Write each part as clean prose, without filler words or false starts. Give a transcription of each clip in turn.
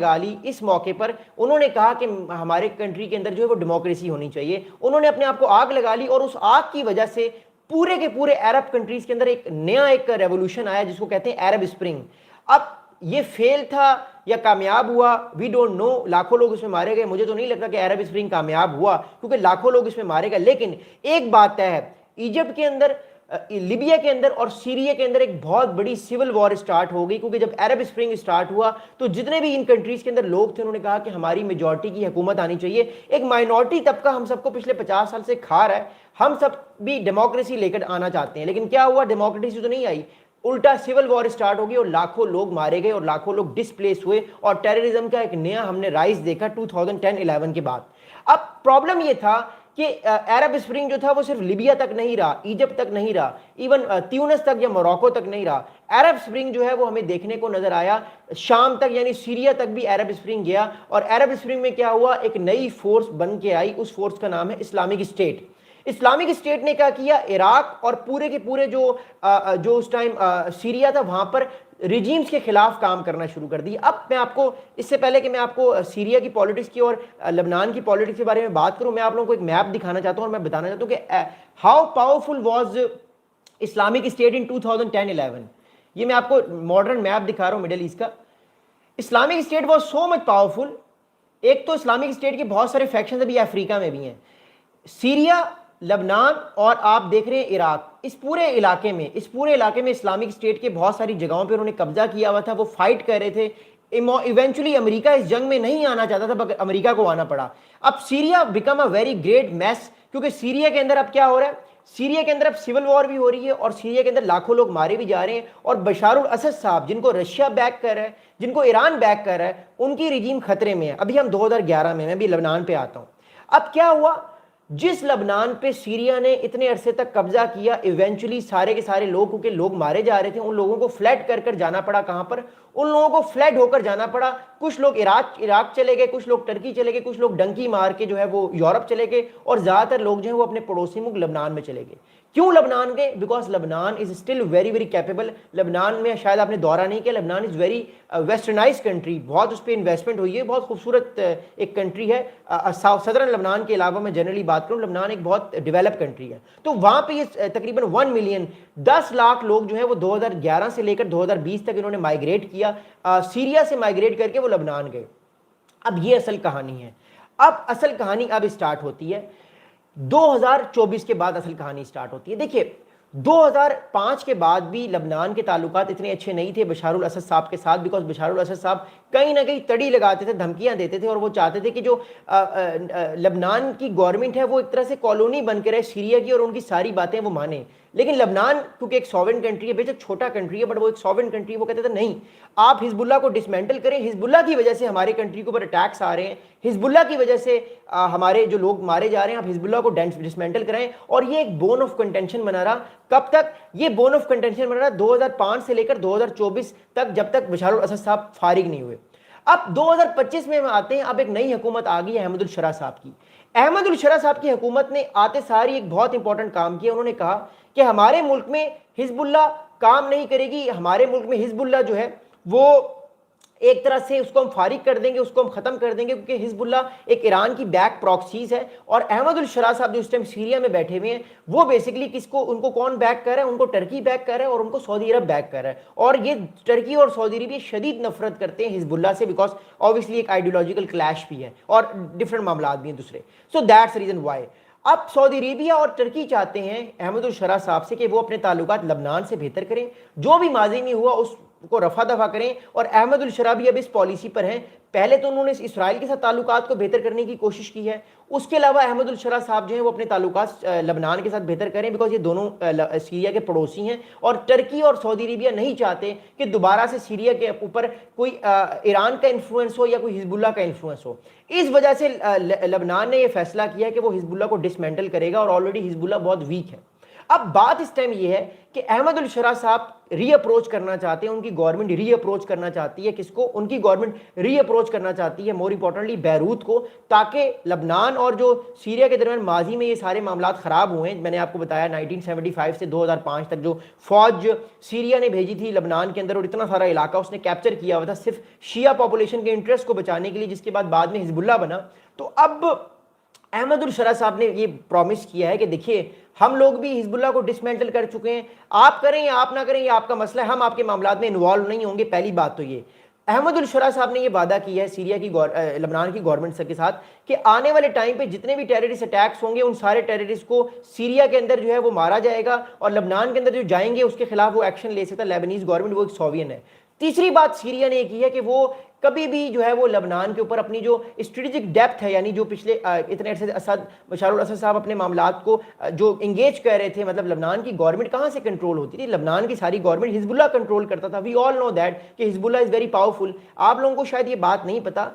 لگا لی اس موقع پر. انہوں نے کہا کہ ہمارے کنٹری کے اندر جو ہے وہ ڈیموکریسی ہونی چاہیے. انہوں نے اپنے آپ کو آگ لگا لی اور اس آگ کی وجہ سے پورے کے پورے عرب کنٹریز کے اندر ایک نیا ریولوشن آیا جس کو کہتے ہیں عرب اسپرنگ. اب یہ فیل تھا یا کامیاب ہوا وی ڈونٹ نو. لاکھوں لوگ اس میں مارے گئے. مجھے تو نہیں لگتا کہ عرب اسپرنگ کامیاب ہوا کیونکہ لاکھوں لوگ اس میں مارے گئے. لیکن ایک بات طے ہے, ایجپٹ کے اندر, لیبیا کے اندر اور سیریا کے اندر ایک بہت بڑی سول وار سٹارٹ ہو گئی, کیونکہ جب عرب اسپرنگ سٹارٹ ہوا تو جتنے بھی ان کنٹریز کے اندر لوگ تھے انہوں نے کہا کہ ہماری میجورٹی کی حکومت آنی چاہیے. ایک مائنورٹی طبقہ ہم سب کو پچھلے 50 سال سے کھا رہا ہے, ہم سب بھی ڈیموکریسی لے کر آنا چاہتے ہیں. لیکن کیا ہوا, ڈیموکریسی تو نہیں آئی, الٹا سول وار سٹارٹ ہو گئی اور لاکھوں لوگ مارے گئے اور لاکھوں لوگ ڈسپلیس ہوئے اور ٹیررزم کا ایک نیا ہم نے رائز دیکھا 2010-11 کے بعد. اب پرابلم یہ تھا کہ عرب اسپرنگ جو تھا وہ صرف لیبیا تک نہیں رہا, ایجپٹ تک نہیں رہا, ایون تیونس تک یا موراکو تک نہیں رہا. عرب اسپرنگ جو ہے وہ ہمیں دیکھنے کو نظر آیا شام تک, یعنی سیریا تک بھی عرب اسپرنگ گیا. اور عرب اسپرنگ میں کیا ہوا, ایک نئی فورس بن کے آئی, اس فورس کا نام ہے اسلامک اسٹیٹ. اسلامک اسٹیٹ نے کیا کیا, عراق اور پورے کے پورے جو اس ٹائم سیریا تھا وہاں پر ریجیمز کے خلاف کام کرنا شروع کر دی. اب میں آپ کو, اس سے پہلے کہ میں آپ کو سیریا کی پالیٹکس کی اور لبنان کی پالیٹکس کے بارے میں بات کروں, میں آپ لوگوں کو ایک میپ دکھانا چاہتا ہوں اور میں بتانا چاہتا ہوں کہ how powerful was Islamic State in 2010-11. یہ میں آپ کو ماڈرن میپ دکھا رہا ہوں مڈل ایسٹ کا. Islamic state was so much powerful. ایک تو اسلامک اسٹیٹ کے بہت سارے فیکشنز ابھی افریقہ میں بھی ہیں, سیریا, لبنان اور آپ دیکھ رہے ہیں عراق. اس پورے علاقے میں اسلامک اسٹیٹ کے بہت ساری جگہوں پہ انہوں نے قبضہ کیا ہوا تھا. وہ فائٹ کر رہے تھے. ایونچولی امریکہ اس جنگ میں نہیں آنا چاہتا تھا مگر امریکہ کو آنا پڑا. اب Syria become a very great mass, کیونکہ سیریا کے اندر اب کیا ہو رہا ہے, سیریا کے اندر اب سول وار بھی ہو رہی ہے اور سیریا کے اندر لاکھوں لوگ مارے بھی جا رہے ہیں. اور بشار الاسد صاحب, جن کو رشیا بیک کر رہا ہے, جن کو ایران بیک کر رہا ہے, ان کی رجیم خطرے میں ہے. ابھی ہم 2011 میں بھی لبنان پہ آتا ہوں. اب کیا ہوا, جس لبنان پہ سیریا نے اتنے عرصے تک قبضہ کیا, ایونچولی سارے کے سارے لوگ, کیونکہ لوگ مارے جا رہے تھے, ان لوگوں کو فلیڈ کر کر جانا پڑا. کہاں پر, ان لوگوں کو فلیڈ ہو کر جانا پڑا. کچھ لوگ عراق چلے گئے, کچھ لوگ ٹرکی چلے گئے, کچھ لوگ ڈنکی مار کے جو ہے وہ یورپ چلے گئے, اور زیادہ تر لوگ جو ہیں وہ اپنے پڑوسی ملک لبنان میں چلے گئے. کیوں لبنان گئے, بیکاز لبنان is still very very capable. لبنان میں شاید آپ نے دورہ نہیں کیا, لبنان از ویری ویسٹرنائز کنٹری, بہت اس پہ انویسٹمنٹ ہوئی ہے, بہت خوبصورت ایک کنٹری ہے. صدرن لبنان کے علاوہ میں جنرلی بات کروں, لبنان ایک بہت ڈیولپ کنٹری ہے. تو وہاں پہ یہ تقریباً 1 ملین 10 لاکھ لوگ جو ہیں وہ 2011 سے لے کر 2020 تک انہوں نے مائیگریٹ کیا, سیریا سے مائیگریٹ کر کے وہ لبنان گئے. اب یہ اصل کہانی ہے. اب اصل کہانی اب اسٹارٹ ہوتی ہے 2024 کے بعد. اصل کہانی اسٹارٹ ہوتی ہے. دیکھیے 2005 کے بعد بھی لبنان کے تعلقات اتنے اچھے نہیں تھے بشار الاسد صاحب کے ساتھ, بیکاز بشار الاسد صاحب کہیں نہ کہیں تڑی لگاتے تھے, دھمکیاں دیتے تھے, اور وہ چاہتے تھے کہ جو لبنان کی گورنمنٹ ہے وہ ایک طرح سے کالونی بن کے رہے سیریا کی, اور ان کی ساری باتیں وہ مانیں. لیکن لبنان کیونکہ ایک سوورن کنٹری ہے, بے شک چھوٹا کنٹری ہے بٹ وہ ایک سوورن کنٹری, وہ کہتے تھے نہیں آپ حزب اللہ کو ڈسمینٹل کریں, حزب اللہ کی وجہ سے ہمارے کنٹری کے اوپر اٹیکس آ رہے ہیں, حزب اللہ کی وجہ سے ہمارے جو لوگ مارے جا رہے ہیں, آپ حزب اللہ کو ڈسمینٹل کرائیں. اور یہ ایک بون آف کنٹینشن بنا رہا. کب تک یہ بون آف کنٹینشن بنا رہا, 2005 سے لے کر 2024 تک, جب تک بشار الاسد صاحب فارغ نہیں ہوئے. اب 2025 میں آتے ہیں, اب ایک نئی حکومت آ گئی ہے احمد الشرا صاحب کی. احمد الشرا صاحب کی حکومت نے آتے ساری ایک بہت امپورٹنٹ کام کیا. انہوں نے کہا کہ ہمارے ملک میں حزب اللہ کام نہیں کرے گی, ہمارے ملک میں حزب اللہ جو ہے وہ ایک طرح سے اس کو ہم فارغ کر دیں گے, اس کو ہم ختم کر دیں گے, کیونکہ حزب اللہ ایک ایران کی بیک پراکسیز ہے. اور احمد الشرا صاحب جو اس ٹائم سیریا میں بیٹھے ہوئے ہیں وہ بیسیکلی کس کو, ان کو کون بیک کر رہا ہے, ان کو ٹرکی بیک کر رہا ہے اور ان کو سعودی عرب بیک کر رہا ہے. اور یہ ٹرکی اور سعودی عرب شدید نفرت کرتے ہیں حزب اللہ سے, بیکاز obviously ایک آئیڈیولوجیکل کلیش بھی ہے اور ڈفرنٹ معاملات بھی ہیں دوسرے. سو دیٹس ریزن وائی اب سعودی عربیہ اور ٹرکی چاہتے ہیں احمد الشرا صاحب سے کہ وہ اپنے تعلقات لبنان سے بہتر کریں, جو بھی ماضی میں ہوا اس کو رفع دفع کریں. اور احمد الشرا بھی اب اس پالیسی پر ہیں. پہلے تو انہوں نے اسرائیل کے ساتھ تعلقات کو بہتر کرنے کی کوشش کی ہے, اس کے علاوہ احمد الشرا صاحب جو ہیں وہ اپنے تعلقات لبنان کے ساتھ بہتر کریں, بیکاز یہ دونوں سیریا کے پڑوسی ہیں. اور ٹرکی اور سعودی عربیہ نہیں چاہتے کہ دوبارہ سے سیریا کے اوپر کوئی ایران کا انفلوئنس ہو یا کوئی حزب اللہ کا انفلوئنس ہو. اس وجہ سے لبنان نے یہ فیصلہ کیا کہ وہ حزب اللہ کو ڈسمینٹل کرے گا, اور آلریڈی حزب اللہ بہت ویک ہے. اب بات اس ٹائم یہ ہے کہ احمد الشرا صاحب ری اپروچ کرنا چاہتے ہیں, ان کی گورنمنٹ ری اپروچ کرنا چاہتی ہے, کس کو؟ ان کی گورنمنٹ ری اپروچ کرنا چاہتی ہے مور امپورٹنٹلی بیروت کو, تاکہ لبنان اور جو سیریا کے درمیان ماضی میں یہ سارے معاملات خراب ہوئے ہیں, میں نے آپ کو بتایا 1975 سے 2005 تک جو فوج سیریا نے بھیجی تھی لبنان کے اندر اور اتنا سارا علاقہ اس نے کیپچر کیا ہوا تھا صرف شیعہ پاپولیشن کے انٹرسٹ کو بچانے کے لیے, جس کے بعد میں حزب اللہ بنا. تو اب احمد الشرا صاحب نے یہ پرومس کیا ہے کہ دیکھیے ہم لوگ بھی حزب اللہ کو ڈسمینٹل کر چکے ہیں, آپ کریں یا آپ نہ کریں یہ آپ کا مسئلہ ہے, ہم آپ کے معاملات میں انوالو نہیں ہوں گے. پہلی بات تو یہ احمد الشرا صاحب نے یہ وعدہ کیا ہے سیریا کی لبنان کی گورنمنٹ کے ساتھ کہ آنے والے ٹائم پہ جتنے بھی ٹیررسٹ اٹیکس ہوں گے ان سارے ٹیررسٹ کو سیریا کے اندر جو ہے وہ مارا جائے گا, اور لبنان کے اندر جو جائیں گے اس کے خلاف وہ ایکشن لے سکتا ہے لیبنیز گورنمنٹ, وہ ایک سووین ہے. تیسری بات سیریا نے یہ کی ہے کہ وہ کبھی بھی جو ہے وہ لبنان کے اوپر اپنی جو اسٹریٹجک ڈیپتھ ہے, یعنی جو پچھلے اتنے عرصے سے اسد بشار الاسد صاحب اپنے معاملات کو جو انگیج کر رہے تھے, مطلب لبنان کی گورنمنٹ کہاں سے کنٹرول ہوتی تھی؟ لبنان کی ساری گورنمنٹ حزب اللہ کنٹرول کرتا تھا. وی آل نو دیٹ کہ حزب اللہ از ویری پاورفل. آپ لوگوں کو شاید یہ بات نہیں پتا,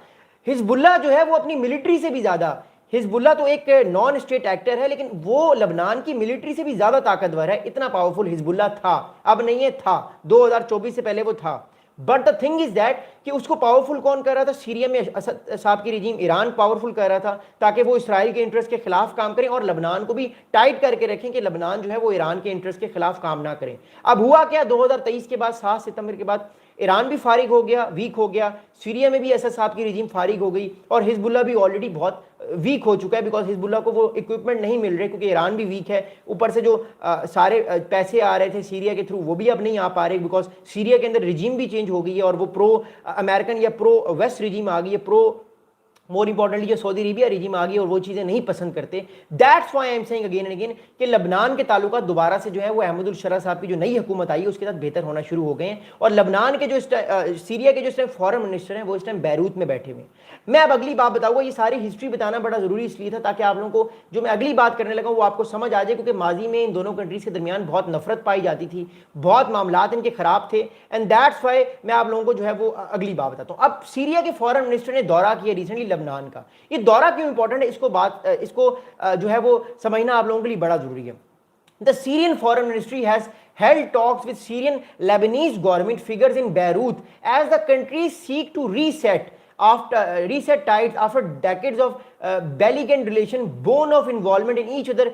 حزب اللہ جو ہے وہ اپنی ملٹری سے بھی زیادہ, حزب اللہ تو ایک نان اسٹیٹ ایکٹر ہے لیکن وہ لبنان کی ملٹری سے بھی زیادہ طاقتور ہے. اتنا پاورفل حزب اللہ تھا, اب نہیں ہے, تھا 2024 سے پہلے وہ تھا. But the thing is that کہ اس کو پاورفل کون کر رہا تھا؟ سیریا میں اسد صاحب کی رجیم ایران پاورفل کر رہا تھا تاکہ وہ اسرائیل کے انٹرسٹ کے خلاف کام کریں اور لبنان کو بھی ٹائٹ کر کے رکھیں کہ لبنان جو ہے وہ ایران کے انٹرسٹ کے خلاف کام نہ کریں. اب ہوا کیا 2023 کے بعد 7 ستمبر کے بعد ایران بھی فارغ ہو گیا, ویک ہو گیا, سیریا میں بھی اسد صاحب کی رجیم فارغ ہو گئی, اور حزب اللہ بھی آلریڈی بہت ویک ہو چکا ہے بیکاز حزب اللہ کو وہ اکوپمنٹ نہیں مل رہے کیونکہ ایران بھی ویک ہے. اوپر سے جو سارے پیسے آ رہے تھے سیریا کے تھرو وہ بھی اب نہیں آ پا رہے بیکاز سیریا کے اندر رجیم بھی چینج ہو گئی ہے اور وہ پرو امریکن یا پرو ویسٹ رجیم آ گئی ہے, پرو مور امپورٹنٹلی جو سعودی عربیہ رجیم آ گئی اور وہ چیزیں نہیں پسند کرتے. That's why I am seeing again and again کہ لبنان کے تعلقات دوبارہ سے جو ہے وہ احمد الشرا صاحب کی جو نئی حکومت آئی ہے اس کے ساتھ بہتر ہونا شروع ہو گئے ہیں, اور لبنان کے جو سیریا کے جو اس ٹائم فورن منسٹر ہیں وہ اس ٹائم بیروت میں بیٹھے ہوئے ہیں. میں اب اگلی بات بتاؤں گا, یہ ساری ہسٹری بتانا بڑا ضروری اس لیے تھا تاکہ آپ لوگوں کو جو میں اگلی بات کرنے لگا وہ آپ کو سمجھ آ جائے, کیونکہ ماضی میں ان دونوں کنٹریز کے درمیان بہت نفرت پائی جاتی تھی, بہت معاملات ان کے خراب تھے, اینڈ دیٹس وائی میں آپ لوگوں کو جو ہے وہ اگلی بات بتاتا ہوں. اب سیریا کے فورن منسٹر نے دورہ کیا ریسنٹلی لبنان کا. یہ دورہ کیوں امپورٹنٹ ہے اس کو جو ہے وہ سمجھنا آپ لوگوں کے لیے بڑا ضروری ہے. The Syrian Foreign Ministry has held talks with Syrian Lebanese government figures in Beirut as the countries seek to reset ties after decades of belligerent relation born of involvement in each other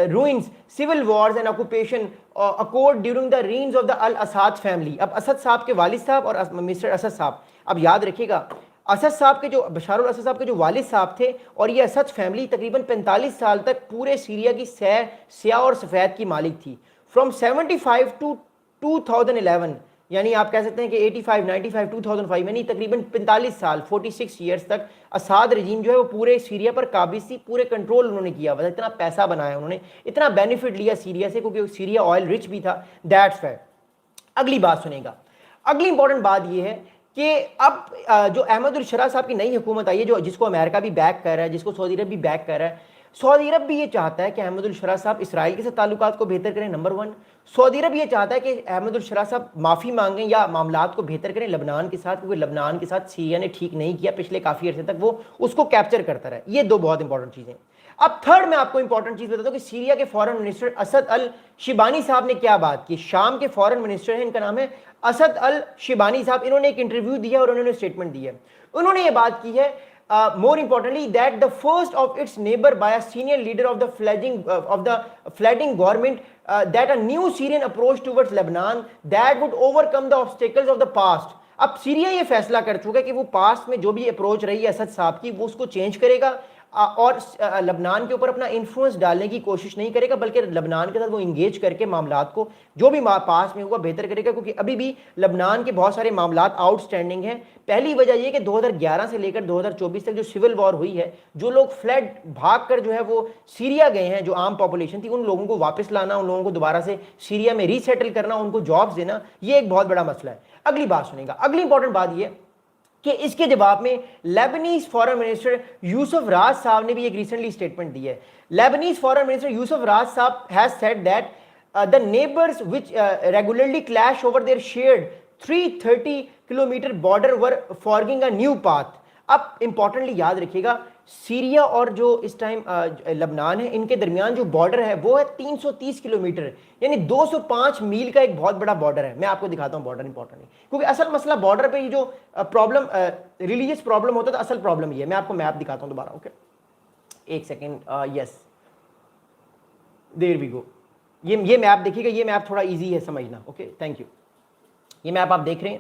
ruins, civil wars and occupation occurred during the reigns of the Al-Assad family. اب اسد صاحب کے والد صاحب اور mister Asad صاحب, اب یاد رکھیے گا اسد صاحب کے جو بشار الاسد صاحب کے جو والد صاحب تھے اور یہ اسد فیملی تقریباً 45 سال تک پورے سیریا کی سیاہ اور سفید کی مالک تھی. فرام 75 ٹو 2011 یعنی آپ کہہ سکتے ہیں کہ 85 95 2005 یعنی تقریباً 45 سال 46 ایئرس تک اساد رجیم جو ہے وہ پورے سیریا پر قابض تھی, پورے کنٹرول انہوں نے کیا ہوا تھا, اتنا پیسہ بنایا انہوں نے, اتنا بینیفٹ لیا سیریا سے کیونکہ سیریا آئل رچ بھی تھا. دیٹس وائی اگلی بات سنیں گا. اگلی امپورٹنٹ بات یہ ہے کہ اب جو احمد الشرا صاحب کی نئی حکومت آئی ہے جو جس کو امریکہ بھی بیک کر رہا ہے, جس کو سعودی عرب بھی بیک کر رہا ہے, سعودی عرب بھی یہ چاہتا ہے کہ احمد الشرا صاحب اسرائیل کے ساتھ تعلقات کو بہتر کریں. نمبر 1 سعودی عرب یہ چاہتا ہے کہ احمد الشرا صاحب معافی مانگیں یا معاملات کو بہتر کریں لبنان کے ساتھ, کیونکہ لبنان کے ساتھ سیریا نے ٹھیک نہیں کیا پچھلے کافی عرصے تک, وہ اس کو کیپچر کرتا رہا. یہ دو بہت انپورٹنٹ چیزیں. اب تھرڈ میں آپ کو امپورٹنٹ چیز بتاتا ہوں کہ سیریا کے فورن منسٹر اسد الشیبانی صاحب نے کیا بات کی. شام کے فورن منسٹر ہیں, ان کا نام ہے اسد الشیبانی صاحب. انہوں نے ایک انٹرویو دیا اور انہوں نے اسٹیٹمنٹ دی ہے. انہوں نے یہ بات کی ہے more importantly that the first of its neighbor by a senior leader of the fledgling government that a new Syrian approach towards Lebanon that would overcome the obstacles of the past. اب Syria یہ فیصلہ کر چکا ہے کہ وہ past میں جو بھی اپروچ رہی ہے اسد صاحب کی وہ اس کو چینج کرے گا اور لبنان کے اوپر اپنا انفلوئنس ڈالنے کی کوشش نہیں کرے گا, بلکہ لبنان کے ساتھ وہ انگیج کر کے معاملات کو جو بھی پاس میں ہوگا بہتر کرے گا, کیونکہ ابھی بھی لبنان کے بہت سارے معاملات آؤٹ سٹینڈنگ ہیں. پہلی وجہ یہ کہ 2011 سے لے کر 2024 تک جو سول وار ہوئی ہے, جو لوگ فلڈ بھاگ کر جو ہے وہ سیریا گئے ہیں, جو عام پاپولیشن تھی, ان لوگوں کو واپس لانا, ان لوگوں کو دوبارہ سے سیریا میں ری سیٹل کرنا, ان کو جابس دینا, یہ ایک بہت بڑا مسئلہ ہے. اگلی بات سنیں گا. اگلی امپورٹنٹ بات یہ کہ اس کے جواب میں لیبنیز فورن منسٹر یوسف راز صاحب نے بھی ایک ریسنٹلی اسٹیٹمنٹ دی ہے. لیبنیز فورن منسٹر یوسف راز صاحب has said that the neighbors which regularly clash over their shared 330 kilometer border were forging a new path. اب امپورٹنٹلی یاد رکھیے گا سیریا اور جو اس ٹائم لبنان ہے ان کے درمیان جو بارڈر ہے وہ ہے 330 کلومیٹر، یعنی 205 میل کا ایک بہت بڑا بارڈر ہے. میں آپ کو دکھاتا ہوں بارڈر امپورٹنٹ ہے کیونکہ اصل مسئلہ بارڈر پہ یہ جو پرابلم ریلیجیس پرابلم ہوتا ہے، اصل پرابلم یہ ہے. میں آپ کو میپ دکھاتا ہوں دوبارہ. اوکے ایک سیکنڈ. یس دیر وی گو. یہ میپ دیکھیے گا، یہ میپ تھوڑا ایزی ہے سمجھنا. Okay thank you. یہ میپ آپ دیکھ رہے ہیں،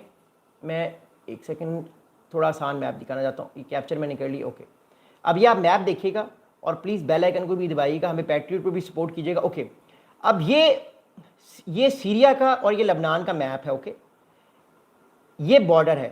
میں ایک سیکنڈ تھوڑا آسان میپ دکھانا چاہتا ہوں. یہ کیپچر میں نے کر لی. اوکے اب یہ آپ میپ دیکھیے گا اور پلیز بیل آئکن کو بھی دبائیے گا، ہمیں پیٹریوٹ پہ بھی سپورٹ کیجیے گا. اوکے اب یہ سیریا کا اور یہ لبنان کا میپ ہے. اوکے یہ بارڈر ہے.